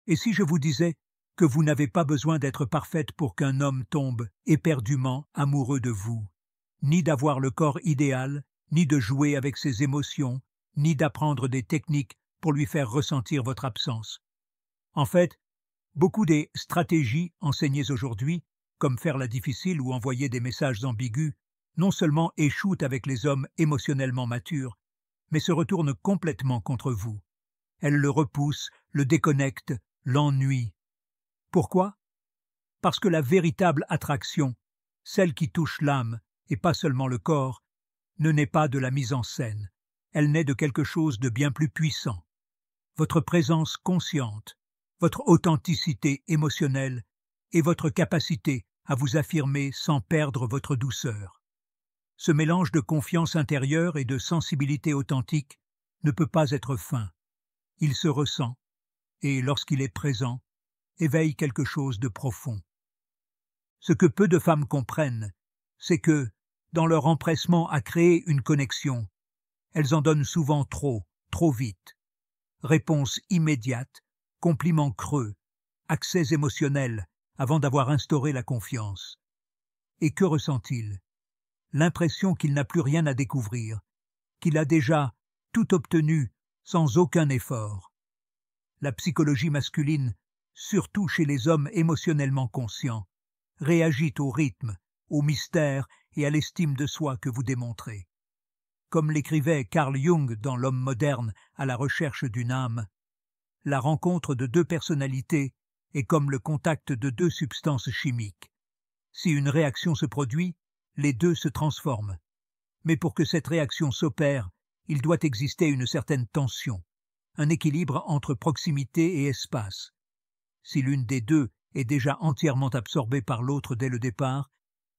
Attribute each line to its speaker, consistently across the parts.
Speaker 1: Et si je vous disais que vous n'avez pas besoin d'être parfaite pour qu'un homme tombe éperdument amoureux de vous, ni d'avoir le corps idéal, ni de jouer avec ses émotions, ni d'apprendre des techniques pour lui faire ressentir votre absence. En fait, beaucoup des stratégies enseignées aujourd'hui, comme faire la difficile ou envoyer des messages ambigus, non seulement échouent avec les hommes émotionnellement matures, mais se retournent complètement contre vous. Elles le repoussent, le déconnectent, l'ennuient. Pourquoi? Parce que la véritable attraction, celle qui touche l'âme et pas seulement le corps, ne naît pas de la mise en scène. Elle naît de quelque chose de bien plus puissant. Votre présence consciente, votre authenticité émotionnelle et votre capacité à vous affirmer sans perdre votre douceur. Ce mélange de confiance intérieure et de sensibilité authentique ne peut pas être feint. Il se ressent et, lorsqu'il est présent, éveille quelque chose de profond. Ce que peu de femmes comprennent, c'est que, dans leur empressement à créer une connexion, elles en donnent souvent trop, trop vite. Réponse immédiate, compliments creux, accès émotionnels avant d'avoir instauré la confiance. Et que ressent-il? L'impression qu'il n'a plus rien à découvrir, qu'il a déjà tout obtenu sans aucun effort. La psychologie masculine, surtout chez les hommes émotionnellement conscients, réagit au rythme, au mystère et à l'estime de soi que vous démontrez. Comme l'écrivait Carl Jung dans L'homme moderne à la recherche d'une âme, la rencontre de deux personnalités est comme le contact de deux substances chimiques. Si une réaction se produit, les deux se transforment. Mais pour que cette réaction s'opère, il doit exister une certaine tension, un équilibre entre proximité et espace. Si l'une des deux est déjà entièrement absorbée par l'autre dès le départ,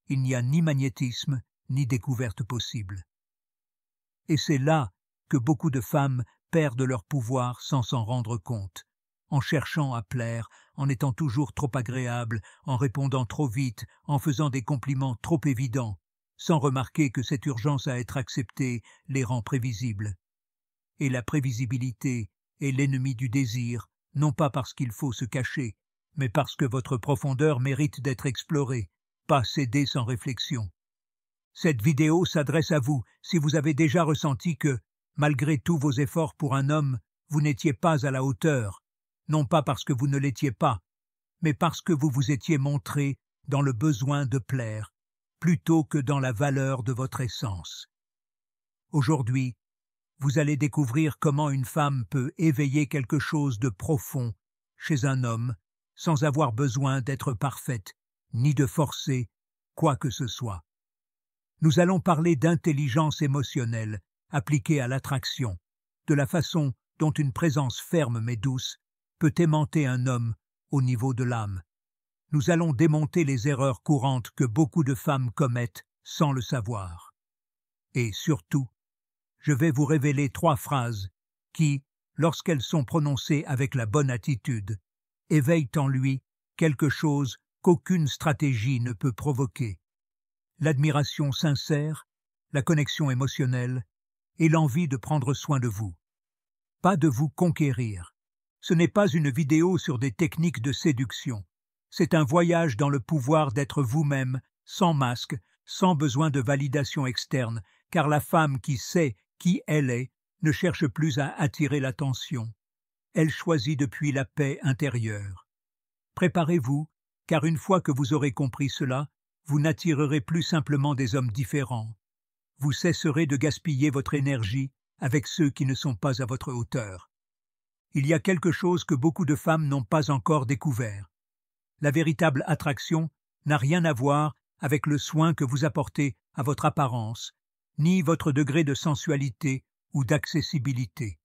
Speaker 1: il n'y a ni magnétisme ni découverte possible. Et c'est là que beaucoup de femmes perdent leur pouvoir sans s'en rendre compte, en cherchant à plaire, en étant toujours trop agréables, en répondant trop vite, en faisant des compliments trop évidents, sans remarquer que cette urgence à être acceptée les rend prévisibles. Et la prévisibilité est l'ennemi du désir, non pas parce qu'il faut se cacher, mais parce que votre profondeur mérite d'être explorée, pas cédée sans réflexion. Cette vidéo s'adresse à vous si vous avez déjà ressenti que, malgré tous vos efforts pour un homme, vous n'étiez pas à la hauteur, non pas parce que vous ne l'étiez pas, mais parce que vous vous étiez montré dans le besoin de plaire, plutôt que dans la valeur de votre essence. Aujourd'hui, vous allez découvrir comment une femme peut éveiller quelque chose de profond chez un homme sans avoir besoin d'être parfaite, ni de forcer quoi que ce soit. Nous allons parler d'intelligence émotionnelle appliquée à l'attraction, de la façon dont une présence ferme mais douce peut aimanter un homme au niveau de l'âme. Nous allons démonter les erreurs courantes que beaucoup de femmes commettent sans le savoir. Et surtout, je vais vous révéler 3 phrases qui, lorsqu'elles sont prononcées avec la bonne attitude, éveillent en lui quelque chose qu'aucune stratégie ne peut provoquer. L'admiration sincère, la connexion émotionnelle et l'envie de prendre soin de vous. Pas de vous conquérir. Ce n'est pas une vidéo sur des techniques de séduction. C'est un voyage dans le pouvoir d'être vous-même, sans masque, sans besoin de validation externe, car la femme qui sait qui elle est ne cherche plus à attirer l'attention. Elle choisit depuis la paix intérieure. Préparez-vous, car une fois que vous aurez compris cela, vous n'attirerez plus simplement des hommes différents. Vous cesserez de gaspiller votre énergie avec ceux qui ne sont pas à votre hauteur. Il y a quelque chose que beaucoup de femmes n'ont pas encore découvert. La véritable attraction n'a rien à voir avec le soin que vous apportez à votre apparence, ni votre degré de sensualité ou d'accessibilité.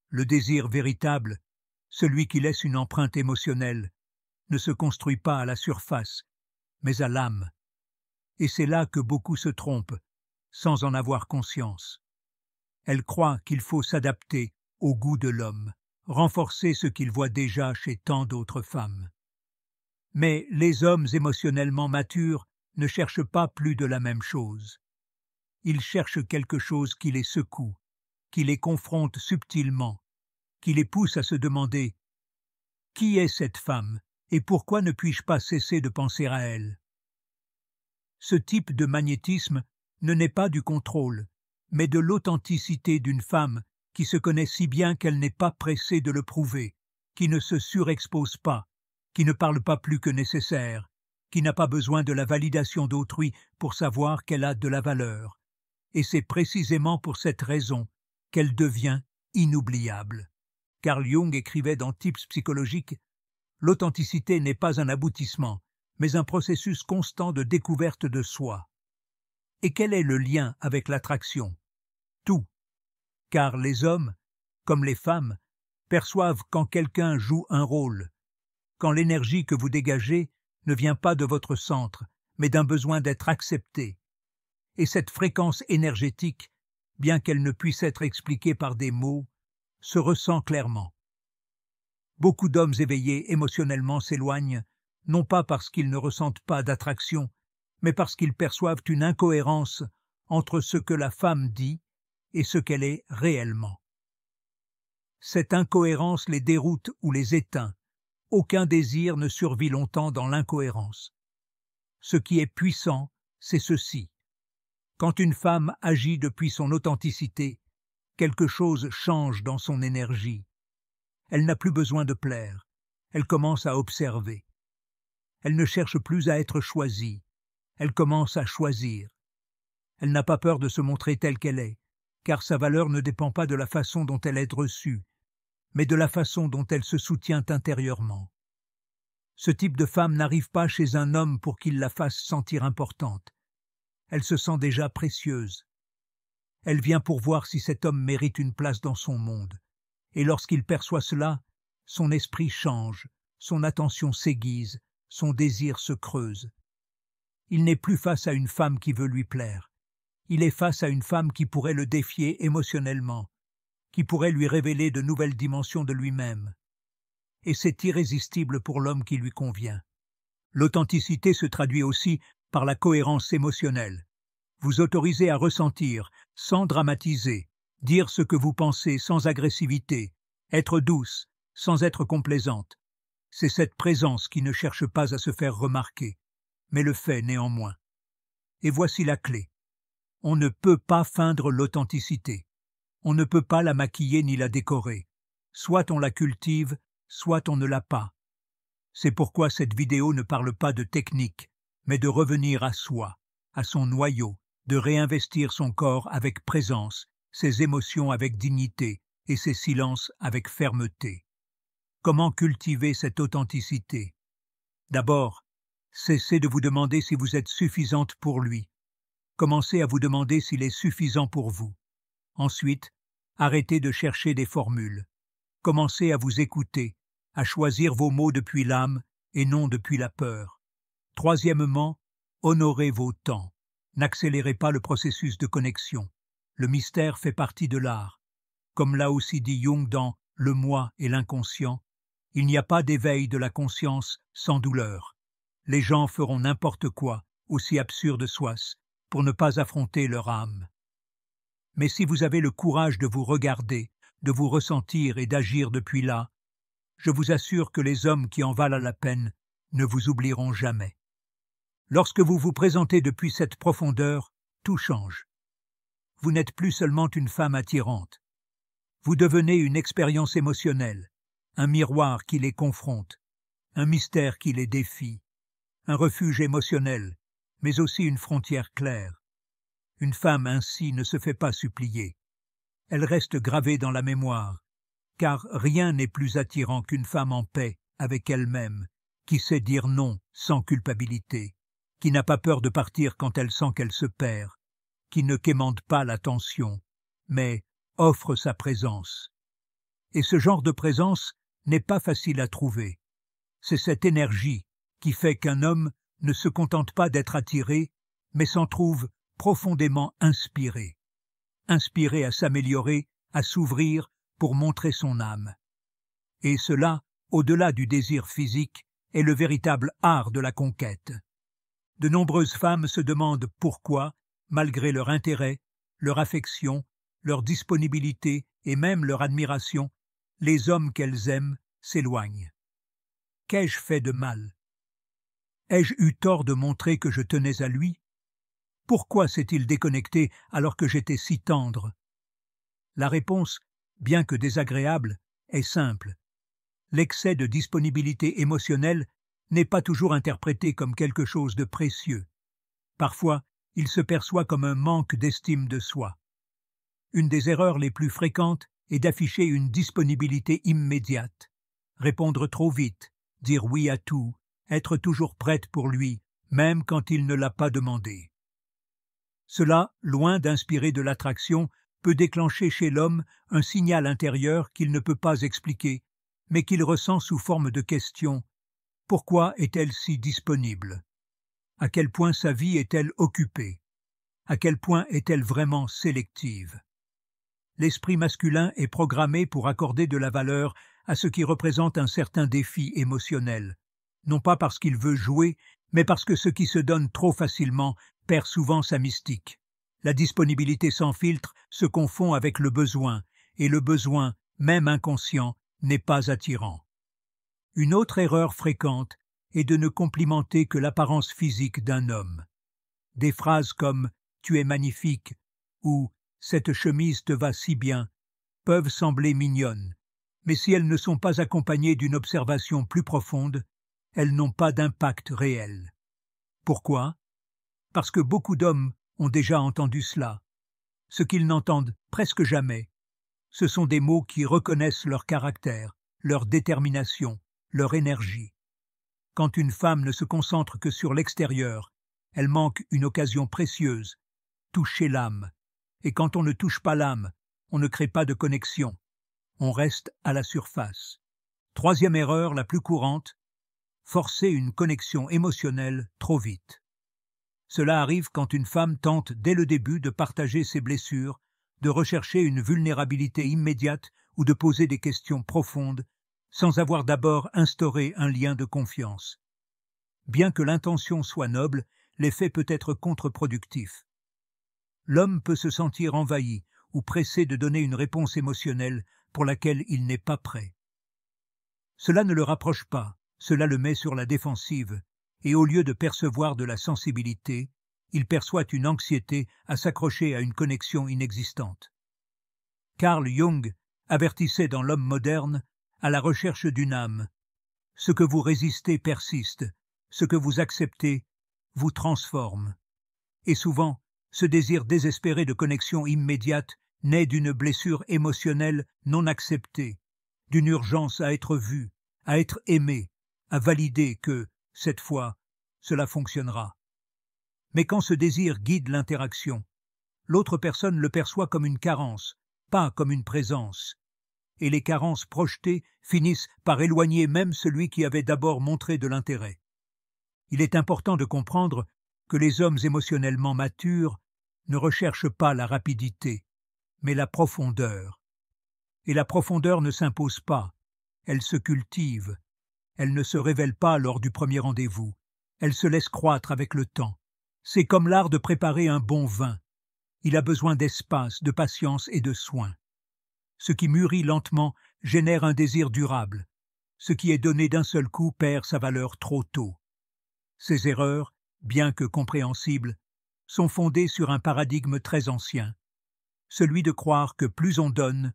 Speaker 1: Le désir véritable, celui qui laisse une empreinte émotionnelle, ne se construit pas à la surface, mais à l'âme. Et c'est là que beaucoup se trompent, sans en avoir conscience. Elles croient qu'il faut s'adapter au goût de l'homme, renforcer ce qu'ils voient déjà chez tant d'autres femmes. Mais les hommes émotionnellement matures ne cherchent pas plus de la même chose. Ils cherchent quelque chose qui les secoue, qui les confronte subtilement, qui les pousse à se demander Qui est cette femme et pourquoi ne puis-je pas cesser de penser à elle? Ce type de magnétisme ne naît pas du contrôle, mais de l'authenticité d'une femme qui se connaît si bien qu'elle n'est pas pressée de le prouver, qui ne se surexpose pas, qui ne parle pas plus que nécessaire, qui n'a pas besoin de la validation d'autrui pour savoir qu'elle a de la valeur. Et c'est précisément pour cette raison qu'elle devient inoubliable. Carl Jung écrivait dans Tips psychologiques: « L'authenticité n'est pas un aboutissement, mais un processus constant de découverte de soi. » Et quel est le lien avec l'attraction? Tout. Car les hommes, comme les femmes, perçoivent quand quelqu'un joue un rôle, quand l'énergie que vous dégagez ne vient pas de votre centre, mais d'un besoin d'être accepté. Et cette fréquence énergétique, bien qu'elle ne puisse être expliquée par des mots, se ressent clairement. Beaucoup d'hommes éveillés émotionnellement s'éloignent, non pas parce qu'ils ne ressentent pas d'attraction, mais parce qu'ils perçoivent une incohérence entre ce que la femme dit et ce qu'elle est réellement. Cette incohérence les déroute ou les éteint. Aucun désir ne survit longtemps dans l'incohérence. Ce qui est puissant, c'est ceci. Quand une femme agit depuis son authenticité, quelque chose change dans son énergie. Elle n'a plus besoin de plaire. Elle commence à observer. Elle ne cherche plus à être choisie. Elle commence à choisir. Elle n'a pas peur de se montrer telle qu'elle est, car sa valeur ne dépend pas de la façon dont elle est reçue, mais de la façon dont elle se soutient intérieurement. Ce type de femme n'arrive pas chez un homme pour qu'il la fasse sentir importante. Elle se sent déjà précieuse. Elle vient pour voir si cet homme mérite une place dans son monde. Et lorsqu'il perçoit cela, son esprit change, son attention s'aiguise, son désir se creuse. Il n'est plus face à une femme qui veut lui plaire. Il est face à une femme qui pourrait le défier émotionnellement, qui pourrait lui révéler de nouvelles dimensions de lui-même. Et c'est irrésistible pour l'homme qui lui convient. L'authenticité se traduit aussi par la cohérence émotionnelle. Vous autorisez à ressentir, sans dramatiser, dire ce que vous pensez sans agressivité, être douce, sans être complaisante. C'est cette présence qui ne cherche pas à se faire remarquer, mais le fait néanmoins. Et voici la clé. On ne peut pas feindre l'authenticité. On ne peut pas la maquiller ni la décorer. Soit on la cultive, soit on ne l'a pas. C'est pourquoi cette vidéo ne parle pas de technique, mais de revenir à soi, à son noyau, de réinvestir son corps avec présence, ses émotions avec dignité et ses silences avec fermeté. Comment cultiver cette authenticité? D'abord, cessez de vous demander si vous êtes suffisante pour lui. Commencez à vous demander s'il est suffisant pour vous. Ensuite, arrêtez de chercher des formules. Commencez à vous écouter, à choisir vos mots depuis l'âme et non depuis la peur. Troisièmement, honorez vos temps. N'accélérez pas le processus de connexion. Le mystère fait partie de l'art. Comme l'a aussi dit Jung dans « Le moi et l'inconscient », il n'y a pas d'éveil de la conscience sans douleur. Les gens feront n'importe quoi, aussi absurde soit-ce, pour ne pas affronter leur âme. Mais si vous avez le courage de vous regarder, de vous ressentir et d'agir depuis là, je vous assure que les hommes qui en valent la peine ne vous oublieront jamais. Lorsque vous vous présentez depuis cette profondeur, tout change. Vous n'êtes plus seulement une femme attirante. Vous devenez une expérience émotionnelle, un miroir qui les confronte, un mystère qui les défie, un refuge émotionnel, mais aussi une frontière claire. Une femme ainsi ne se fait pas supplier. Elle reste gravée dans la mémoire, car rien n'est plus attirant qu'une femme en paix avec elle-même, qui sait dire non sans culpabilité, qui n'a pas peur de partir quand elle sent qu'elle se perd, qui ne quémande pas l'attention, mais offre sa présence. Et ce genre de présence n'est pas facile à trouver. C'est cette énergie qui fait qu'un homme ne se contente pas d'être attiré, mais s'en trouve profondément inspiré. Inspiré à s'améliorer, à s'ouvrir pour montrer son âme. Et cela, au-delà du désir physique, est le véritable art de la conquête. De nombreuses femmes se demandent pourquoi, malgré leur intérêt, leur affection, leur disponibilité et même leur admiration, les hommes qu'elles aiment s'éloignent. Qu'ai-je fait de mal? Ai-je eu tort de montrer que je tenais à lui? Pourquoi s'est-il déconnecté alors que j'étais si tendre? La réponse, bien que désagréable, est simple. L'excès de disponibilité émotionnelle n'est pas toujours interprété comme quelque chose de précieux. Parfois, il se perçoit comme un manque d'estime de soi. Une des erreurs les plus fréquentes est d'afficher une disponibilité immédiate. Répondre trop vite, dire oui à tout, être toujours prête pour lui, même quand il ne l'a pas demandé. Cela, loin d'inspirer de l'attraction, peut déclencher chez l'homme un signal intérieur qu'il ne peut pas expliquer, mais qu'il ressent sous forme de question. Pourquoi est-elle si disponible? À quel point sa vie est-elle occupée? À quel point est-elle vraiment sélective? L'esprit masculin est programmé pour accorder de la valeur à ce qui représente un certain défi émotionnel, non pas parce qu'il veut jouer, mais parce que ce qui se donne trop facilement perd souvent sa mystique. La disponibilité sans filtre se confond avec le besoin, et le besoin, même inconscient, n'est pas attirant. Une autre erreur fréquente est de ne complimenter que l'apparence physique d'un homme. Des phrases comme « tu es magnifique » ou « cette chemise te va si bien » peuvent sembler mignonnes, mais si elles ne sont pas accompagnées d'une observation plus profonde, elles n'ont pas d'impact réel. Pourquoi? Parce que beaucoup d'hommes ont déjà entendu cela. Ce qu'ils n'entendent presque jamais, ce sont des mots qui reconnaissent leur caractère, leur détermination, leur énergie. Quand une femme ne se concentre que sur l'extérieur, elle manque une occasion précieuse, toucher l'âme. Et quand on ne touche pas l'âme, on ne crée pas de connexion. On reste à la surface. Troisième erreur la plus courante, forcer une connexion émotionnelle trop vite. Cela arrive quand une femme tente dès le début de partager ses blessures, de rechercher une vulnérabilité immédiate ou de poser des questions profondes, sans avoir d'abord instauré un lien de confiance. Bien que l'intention soit noble, l'effet peut être contre-productif. L'homme peut se sentir envahi ou pressé de donner une réponse émotionnelle pour laquelle il n'est pas prêt. Cela ne le rapproche pas, cela le met sur la défensive, et au lieu de percevoir de la sensibilité, il perçoit une anxiété à s'accrocher à une connexion inexistante. Carl Jung avertissait dans L'homme moderne à la recherche d'une âme. Ce que vous résistez persiste, ce que vous acceptez vous transforme. Et souvent, ce désir désespéré de connexion immédiate naît d'une blessure émotionnelle non acceptée, d'une urgence à être vu, à être aimé, à valider que, cette fois, cela fonctionnera. Mais quand ce désir guide l'interaction, l'autre personne le perçoit comme une carence, pas comme une présence. Et les carences projetées finissent par éloigner même celui qui avait d'abord montré de l'intérêt. Il est important de comprendre que les hommes émotionnellement matures ne recherchent pas la rapidité, mais la profondeur. Et la profondeur ne s'impose pas, elle se cultive. Elle ne se révèle pas lors du premier rendez-vous, elle se laisse croître avec le temps. C'est comme l'art de préparer un bon vin. Il a besoin d'espace, de patience et de soin. Ce qui mûrit lentement génère un désir durable. Ce qui est donné d'un seul coup perd sa valeur trop tôt. Ces erreurs, bien que compréhensibles, sont fondées sur un paradigme très ancien, celui de croire que plus on donne,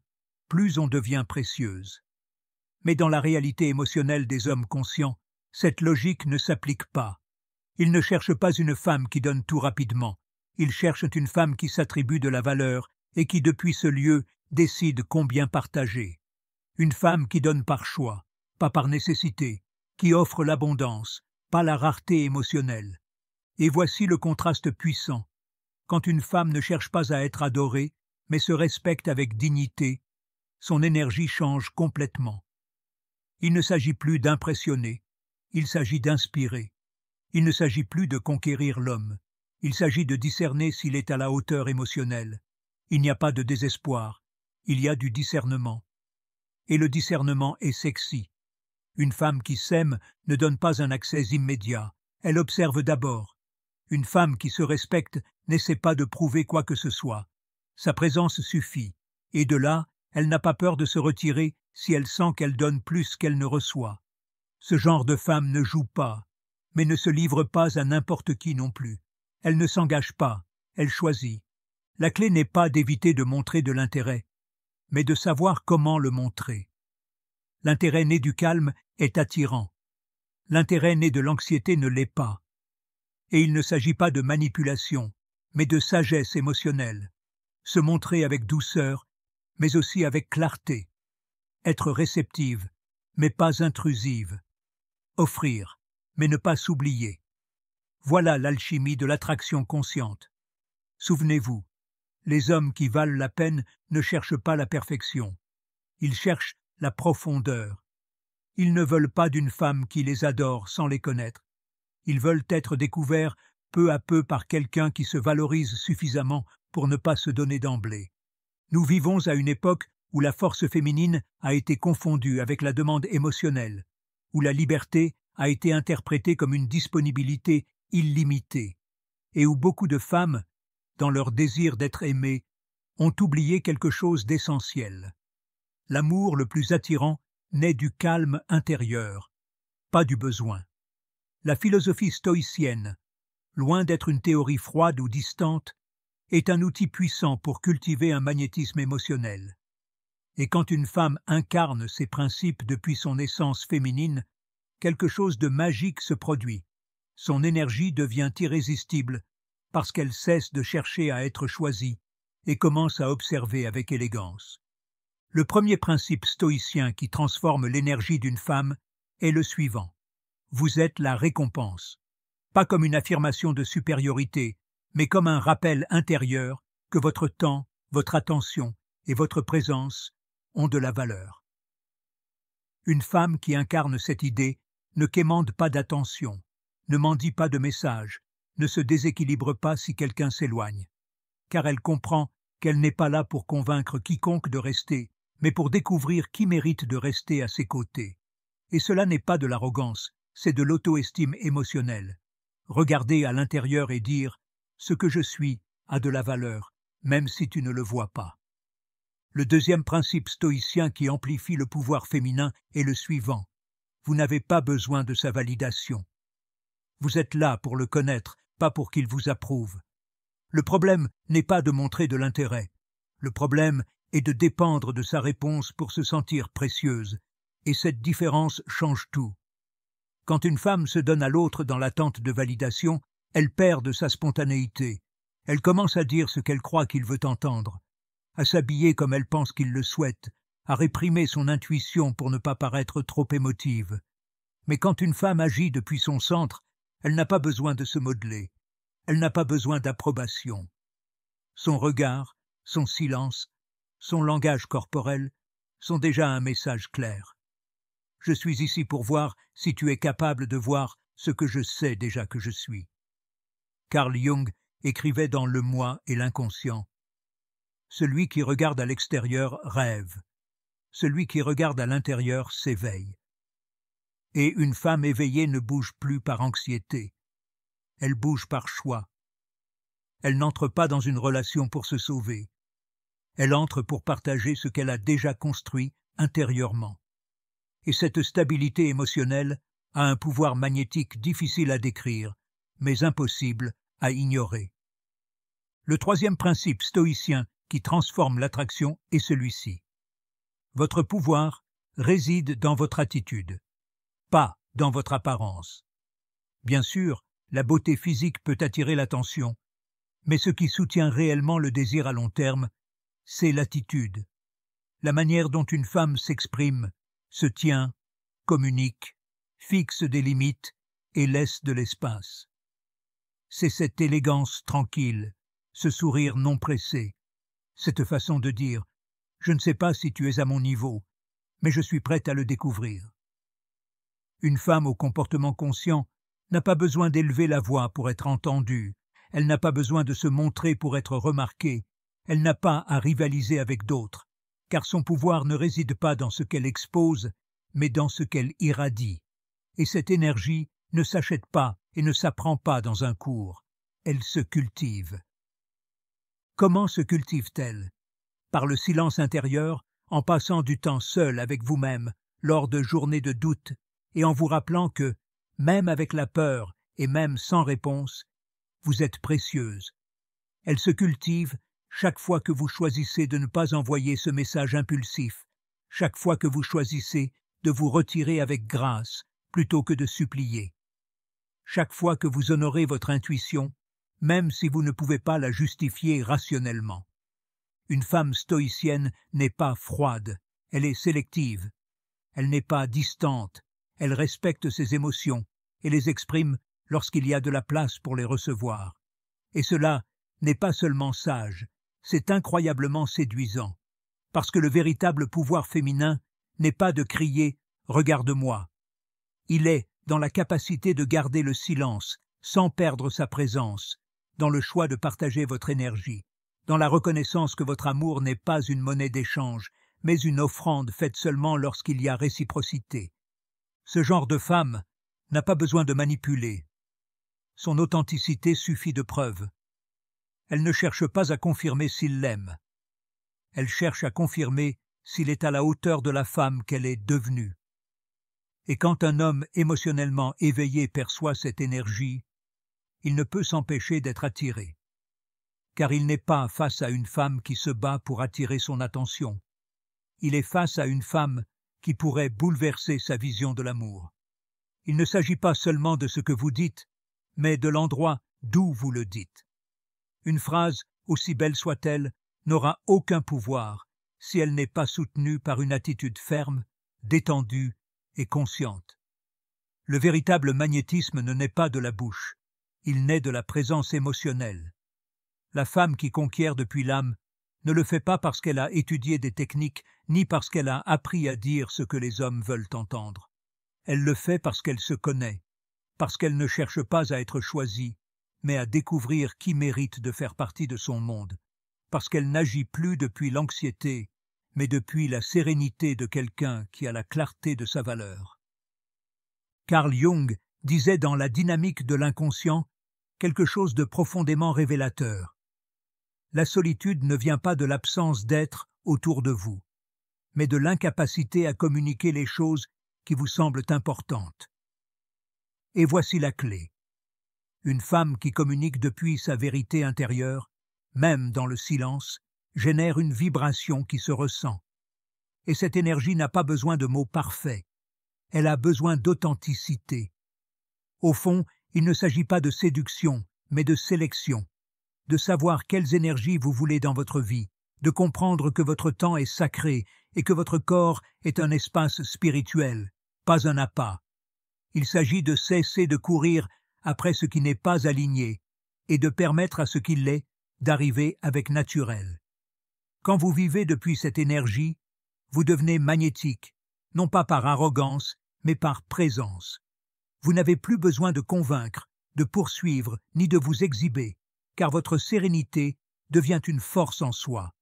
Speaker 1: plus on devient précieuse. Mais dans la réalité émotionnelle des hommes conscients, cette logique ne s'applique pas. Ils ne cherchent pas une femme qui donne tout rapidement, ils cherchent une femme qui s'attribue de la valeur et qui, depuis ce lieu, décide combien partager. Une femme qui donne par choix, pas par nécessité, qui offre l'abondance, pas la rareté émotionnelle. Et voici le contraste puissant. Quand une femme ne cherche pas à être adorée, mais se respecte avec dignité, son énergie change complètement. Il ne s'agit plus d'impressionner, il s'agit d'inspirer. Il ne s'agit plus de conquérir l'homme, il s'agit de discerner s'il est à la hauteur émotionnelle. Il n'y a pas de désespoir, il y a du discernement. Et le discernement est sexy. Une femme qui s'aime ne donne pas un accès immédiat, elle observe d'abord. Une femme qui se respecte n'essaie pas de prouver quoi que ce soit. Sa présence suffit, et de là, elle n'a pas peur de se retirer si elle sent qu'elle donne plus qu'elle ne reçoit. Ce genre de femme ne joue pas, mais ne se livre pas à n'importe qui non plus. Elle ne s'engage pas, elle choisit. La clé n'est pas d'éviter de montrer de l'intérêt, mais de savoir comment le montrer. L'intérêt né du calme est attirant. L'intérêt né de l'anxiété ne l'est pas. Et il ne s'agit pas de manipulation, mais de sagesse émotionnelle. Se montrer avec douceur, mais aussi avec clarté. Être réceptive, mais pas intrusive. Offrir, mais ne pas s'oublier. Voilà l'alchimie de l'attraction consciente. Souvenez-vous, les hommes qui valent la peine ne cherchent pas la perfection. Ils cherchent la profondeur. Ils ne veulent pas d'une femme qui les adore sans les connaître. Ils veulent être découverts peu à peu par quelqu'un qui se valorise suffisamment pour ne pas se donner d'emblée. Nous vivons à une époque où la force féminine a été confondue avec la demande émotionnelle, où la liberté a été interprétée comme une disponibilité illimitée, et où beaucoup de femmes, dans leur désir d'être aimées, ont oublié quelque chose d'essentiel. L'amour le plus attirant naît du calme intérieur, pas du besoin. La philosophie stoïcienne, loin d'être une théorie froide ou distante, est un outil puissant pour cultiver un magnétisme émotionnel. Et quand une femme incarne ces principes depuis son essence féminine, quelque chose de magique se produit. Son énergie devient irrésistible parce qu'elle cesse de chercher à être choisie et commence à observer avec élégance. Le premier principe stoïcien qui transforme l'énergie d'une femme est le suivant. Vous êtes la récompense, pas comme une affirmation de supériorité, mais comme un rappel intérieur que votre temps, votre attention et votre présence ont de la valeur. Une femme qui incarne cette idée ne quémande pas d'attention, ne mendie pas de messages, ne se déséquilibre pas si quelqu'un s'éloigne, car elle comprend qu'elle n'est pas là pour convaincre quiconque de rester, mais pour découvrir qui mérite de rester à ses côtés. Et cela n'est pas de l'arrogance, c'est de l'auto-estime émotionnelle. Regarder à l'intérieur et dire « ce que je suis a de la valeur, même si tu ne le vois pas ». Le deuxième principe stoïcien qui amplifie le pouvoir féminin est le suivant. Vous n'avez pas besoin de sa validation. Vous êtes là pour le connaître, pas pour qu'il vous approuve. Le problème n'est pas de montrer de l'intérêt. Le problème est de dépendre de sa réponse pour se sentir précieuse. Et cette différence change tout. Quand une femme se donne à l'autre dans l'attente de validation, elle perd de sa spontanéité. Elle commence à dire ce qu'elle croit qu'il veut entendre, à s'habiller comme elle pense qu'il le souhaite, à réprimer son intuition pour ne pas paraître trop émotive. Mais quand une femme agit depuis son centre, elle n'a pas besoin de se modeler. Elle n'a pas besoin d'approbation. Son regard, son silence, son langage corporel sont déjà un message clair. Je suis ici pour voir si tu es capable de voir ce que je sais déjà que je suis. Carl Jung écrivait dans Le Moi et l'inconscient. Celui qui regarde à l'extérieur rêve. Celui qui regarde à l'intérieur s'éveille. Et une femme éveillée ne bouge plus par anxiété. Elle bouge par choix. Elle n'entre pas dans une relation pour se sauver. Elle entre pour partager ce qu'elle a déjà construit intérieurement. Et cette stabilité émotionnelle a un pouvoir magnétique difficile à décrire, mais impossible à ignorer. Le troisième principe stoïcien qui transforme l'attraction est celui-ci. Votre pouvoir réside dans votre attitude, pas dans votre apparence. Bien sûr, la beauté physique peut attirer l'attention, mais ce qui soutient réellement le désir à long terme, c'est l'attitude, la manière dont une femme s'exprime, se tient, communique, fixe des limites et laisse de l'espace. C'est cette élégance tranquille, ce sourire non pressé, cette façon de dire « je ne sais pas si tu es à mon niveau, mais je suis prête à le découvrir ». Une femme au comportement conscient n'a pas besoin d'élever la voix pour être entendue, elle n'a pas besoin de se montrer pour être remarquée, elle n'a pas à rivaliser avec d'autres, car son pouvoir ne réside pas dans ce qu'elle expose, mais dans ce qu'elle irradie. Et cette énergie ne s'achète pas et ne s'apprend pas dans un cours, elle se cultive. Comment se cultive-t-elle? Par le silence intérieur, en passant du temps seul avec vous-même, lors de journées de doute, et en vous rappelant que, même avec la peur et même sans réponse, vous êtes précieuse. Elle se cultive chaque fois que vous choisissez de ne pas envoyer ce message impulsif, chaque fois que vous choisissez de vous retirer avec grâce plutôt que de supplier. Chaque fois que vous honorez votre intuition, même si vous ne pouvez pas la justifier rationnellement. Une femme stoïcienne n'est pas froide, elle est sélective. Elle n'est pas distante, elle respecte ses émotions et les exprime lorsqu'il y a de la place pour les recevoir. Et cela n'est pas seulement sage, c'est incroyablement séduisant, parce que le véritable pouvoir féminin n'est pas de crier « Regarde-moi ». Il est dans la capacité de garder le silence sans perdre sa présence, dans le choix de partager votre énergie, dans la reconnaissance que votre amour n'est pas une monnaie d'échange, mais une offrande faite seulement lorsqu'il y a réciprocité. Ce genre de femme n'a pas besoin de manipuler. Son authenticité suffit de preuve. Elle ne cherche pas à confirmer s'il l'aime. Elle cherche à confirmer s'il est à la hauteur de la femme qu'elle est devenue. Et quand un homme émotionnellement éveillé perçoit cette énergie, il ne peut s'empêcher d'être attiré. Car il n'est pas face à une femme qui se bat pour attirer son attention. Il est face à une femme qui pourrait bouleverser sa vision de l'amour. Il ne s'agit pas seulement de ce que vous dites, mais de l'endroit d'où vous le dites. Une phrase, aussi belle soit-elle, n'aura aucun pouvoir si elle n'est pas soutenue par une attitude ferme, détendue et consciente. Le véritable magnétisme ne naît pas de la bouche, il naît de la présence émotionnelle. La femme qui conquiert depuis l'âme ne le fait pas parce qu'elle a étudié des techniques, ni parce qu'elle a appris à dire ce que les hommes veulent entendre. Elle le fait parce qu'elle se connaît, parce qu'elle ne cherche pas à être choisie, mais à découvrir qui mérite de faire partie de son monde, parce qu'elle n'agit plus depuis l'anxiété, mais depuis la sérénité de quelqu'un qui a la clarté de sa valeur. Carl Jung disait dans La dynamique de l'inconscient quelque chose de profondément révélateur. La solitude ne vient pas de l'absence d'être autour de vous, mais de l'incapacité à communiquer les choses qui vous semblent importantes. Et voici la clé. Une femme qui communique depuis sa vérité intérieure, même dans le silence, génère une vibration qui se ressent. Et cette énergie n'a pas besoin de mots parfaits. Elle a besoin d'authenticité. Au fond, il ne s'agit pas de séduction, mais de sélection. De savoir quelles énergies vous voulez dans votre vie, de comprendre que votre temps est sacré et que votre corps est un espace spirituel, pas un appât. Il s'agit de cesser de courir après ce qui n'est pas aligné et de permettre à ce qui l'est d'arriver avec naturel. Quand vous vivez depuis cette énergie, vous devenez magnétique, non pas par arrogance, mais par présence. Vous n'avez plus besoin de convaincre, de poursuivre, ni de vous exhiber, car votre sérénité devient une force en soi.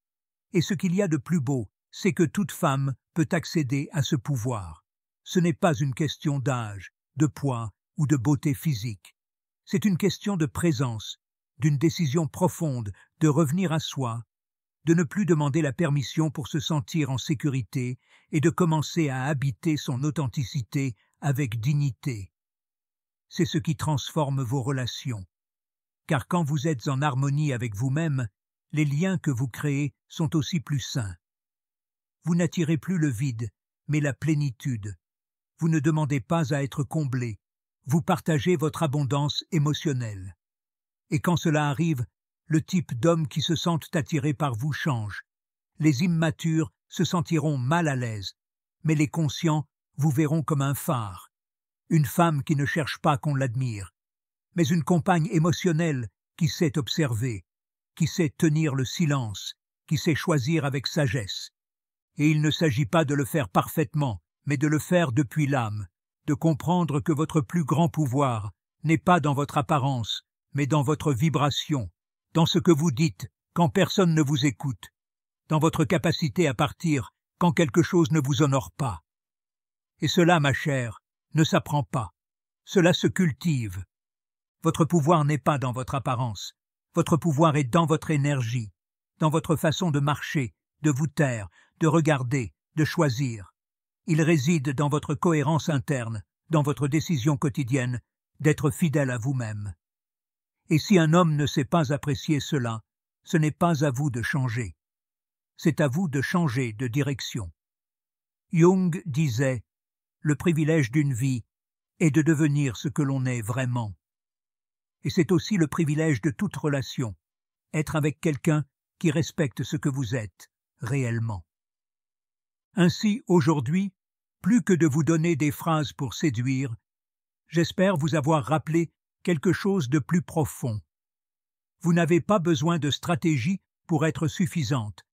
Speaker 1: Et ce qu'il y a de plus beau, c'est que toute femme peut accéder à ce pouvoir. Ce n'est pas une question d'âge, de poids ou de beauté physique. C'est une question de présence, d'une décision profonde de revenir à soi, de ne plus demander la permission pour se sentir en sécurité et de commencer à habiter son authenticité avec dignité. C'est ce qui transforme vos relations. Car quand vous êtes en harmonie avec vous-même, les liens que vous créez sont aussi plus sains. Vous n'attirez plus le vide, mais la plénitude. Vous ne demandez pas à être comblé, vous partagez votre abondance émotionnelle. Et quand cela arrive, le type d'hommes qui se sentent attirés par vous change. Les immatures se sentiront mal à l'aise, mais les conscients vous verront comme un phare. Une femme qui ne cherche pas qu'on l'admire, mais une compagne émotionnelle qui sait observer, qui sait tenir le silence, qui sait choisir avec sagesse. Et il ne s'agit pas de le faire parfaitement, mais de le faire depuis l'âme, de comprendre que votre plus grand pouvoir n'est pas dans votre apparence, mais dans votre vibration, dans ce que vous dites quand personne ne vous écoute, dans votre capacité à partir quand quelque chose ne vous honore pas. Et cela, ma chère, ne s'apprend pas, cela se cultive. Votre pouvoir n'est pas dans votre apparence, votre pouvoir est dans votre énergie, dans votre façon de marcher, de vous taire, de regarder, de choisir. Il réside dans votre cohérence interne, dans votre décision quotidienne, d'être fidèle à vous-même. Et si un homme ne sait pas apprécier cela, ce n'est pas à vous de changer. C'est à vous de changer de direction. Jung disait « Le privilège d'une vie est de devenir ce que l'on est vraiment. » Et c'est aussi le privilège de toute relation, être avec quelqu'un qui respecte ce que vous êtes réellement. Ainsi, aujourd'hui, plus que de vous donner des phrases pour séduire, j'espère vous avoir rappelé quelque chose de plus profond. Vous n'avez pas besoin de stratégie pour être suffisante.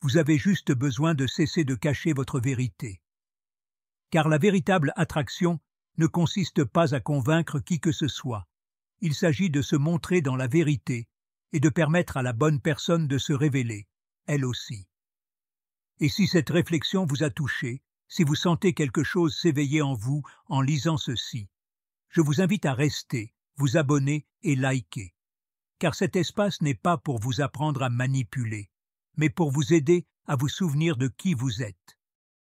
Speaker 1: Vous avez juste besoin de cesser de cacher votre vérité. Car la véritable attraction ne consiste pas à convaincre qui que ce soit. Il s'agit de se montrer dans la vérité et de permettre à la bonne personne de se révéler, elle aussi. Et si cette réflexion vous a touché, si vous sentez quelque chose s'éveiller en vous en lisant ceci, je vous invite à rester, vous abonner et liker. Car cet espace n'est pas pour vous apprendre à manipuler, mais pour vous aider à vous souvenir de qui vous êtes.